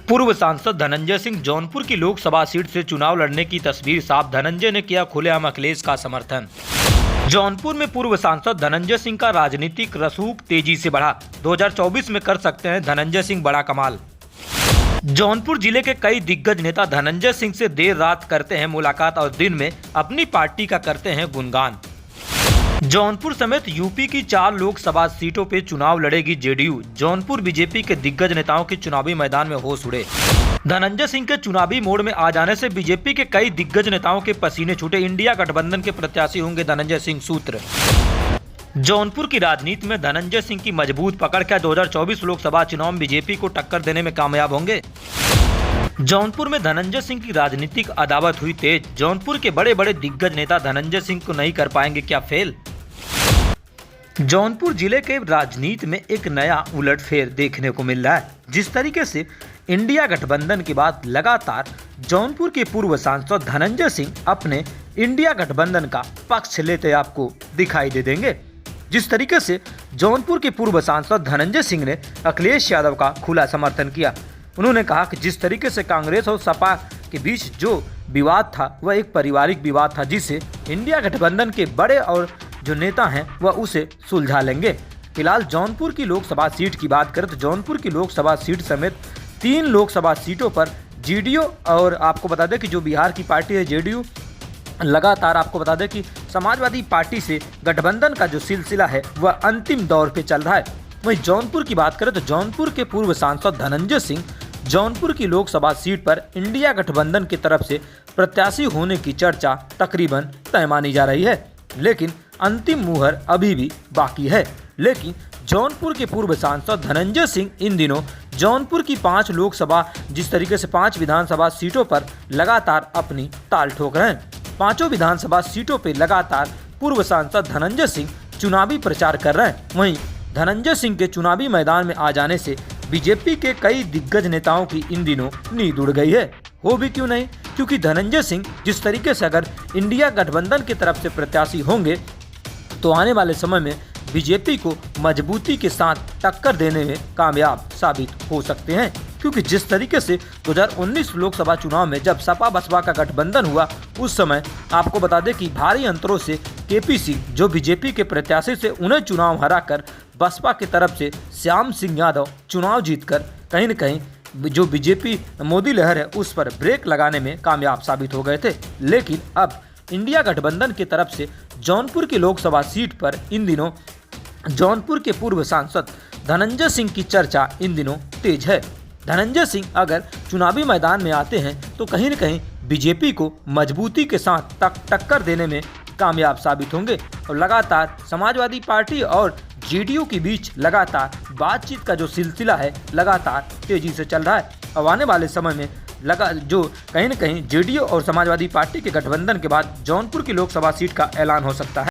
पूर्व सांसद धनंजय सिंह जौनपुर की लोकसभा सीट से चुनाव लड़ने की तस्वीर साफ। धनंजय ने किया खुलेआम अखिलेश का समर्थन। जौनपुर में पूर्व सांसद धनंजय सिंह का राजनीतिक रसूख तेजी से बढ़ा। 2024 में कर सकते हैं धनंजय सिंह बड़ा कमाल। जौनपुर जिले के कई दिग्गज नेता धनंजय सिंह से देर रात करते हैं मुलाकात और दिन में अपनी पार्टी का करते हैं गुणगान। जौनपुर समेत यूपी की 4 लोकसभा सीटों पे चुनाव लड़ेगी जेडीयू। जौनपुर बीजेपी के दिग्गज नेताओं के चुनावी मैदान में होश उड़े। धनंजय सिंह के चुनावी मोड़ में आ जाने से बीजेपी के कई दिग्गज नेताओं के पसीने छूटे। इंडिया गठबंधन के प्रत्याशी होंगे धनंजय सिंह सूत्र। जौनपुर की राजनीति में धनंजय सिंह की मजबूत पकड़। क्या 2024 लोकसभा चुनाव में बीजेपी को टक्कर देने में कामयाब होंगे? जौनपुर में धनंजय सिंह की राजनीतिक अदावत हुई तेज। जौनपुर के बड़े बड़े दिग्गज नेता धनंजय सिंह को नहीं कर पाएंगे क्या फेल? जौनपुर जिले के राजनीति में एक नया उलटफेर देखने को मिल रहा है। जिस तरीके से इंडिया गठबंधन के बाद लगातार जौनपुर के पूर्व सांसद धनंजय सिंह अपने इंडिया गठबंधन का पक्ष लेते आपको दिखाई दे देंगे। जिस तरीके से जौनपुर के पूर्व सांसद धनंजय सिंह ने अखिलेश यादव का खुला समर्थन किया। उन्होंने कहा कि जिस तरीके से कांग्रेस और सपा के बीच जो विवाद था वह एक पारिवारिक विवाद था, जिसे इंडिया गठबंधन के बड़े और जो नेता हैं वह उसे सुलझा लेंगे। फिलहाल जौनपुर की लोकसभा सीट की बात करें तो जौनपुर की लोकसभा सीट समेत 3 लोकसभा सीटों पर जेडीयू और आपको बता दें कि जो बिहार की पार्टी है जेडीयू, लगातार आपको बता दें कि समाजवादी पार्टी से गठबंधन का जो सिलसिला है वह अंतिम दौर पे चल रहा है। वहीं जौनपुर की बात करें तो जौनपुर के पूर्व सांसद धनंजय सिंह जौनपुर की लोकसभा सीट पर इंडिया गठबंधन की तरफ से प्रत्याशी होने की चर्चा तकरीबन तय मानी जा रही है, लेकिन अंतिम मुहर अभी भी बाकी है। लेकिन जौनपुर के पूर्व सांसद धनंजय सिंह इन दिनों जौनपुर की 5 लोकसभा जिस तरीके से 5 विधानसभा सीटों पर लगातार अपनी ताल ठोक रहे हैं। 5 विधानसभा सीटों पर लगातार पूर्व सांसद धनंजय सिंह चुनावी प्रचार कर रहे हैं। वहीं धनंजय सिंह के चुनावी मैदान में आ जाने से बीजेपी के कई दिग्गज नेताओं की इन दिनों नींद उड़ गई है। हो भी क्यों नहीं, क्योंकि धनंजय सिंह जिस तरीके से अगर इंडिया गठबंधन की तरफ से प्रत्याशी होंगे तो आने वाले समय में बीजेपी को मजबूती के साथ टक्कर देने में कामयाब साबित हो सकते हैं। क्योंकि जिस तरीके से 2019 लोकसभा चुनाव में जब सपा बसपा का गठबंधन हुआ उस समय आपको बता दें कि भारी अंतरों से केपीसी जो बीजेपी के प्रत्याशी से उन्हें चुनाव हराकर बसपा की तरफ से श्याम सिंह यादव चुनाव जीतकर कहीं न कहीं जो बीजेपी मोदी लहर है उस पर ब्रेक लगाने में कामयाब साबित हो गए थे। लेकिन अब इंडिया गठबंधन की तरफ से जौनपुर की लोकसभा सीट पर इन दिनों जौनपुर के पूर्व सांसद धनंजय सिंह की चर्चा इन दिनों तेज है। धनंजय सिंह अगर चुनावी मैदान में आते हैं तो कहीं न कहीं बीजेपी को मजबूती के साथ टक्कर देने में कामयाब साबित होंगे। और लगातार समाजवादी पार्टी और जेडीयू के बीच लगातार बातचीत का जो सिलसिला है लगातार तेजी से चल रहा है। अब आने वाले समय में जो कहीं न कहीं जेडीयू और समाजवादी पार्टी के गठबंधन के बाद जौनपुर की लोकसभा सीट का ऐलान हो सकता है।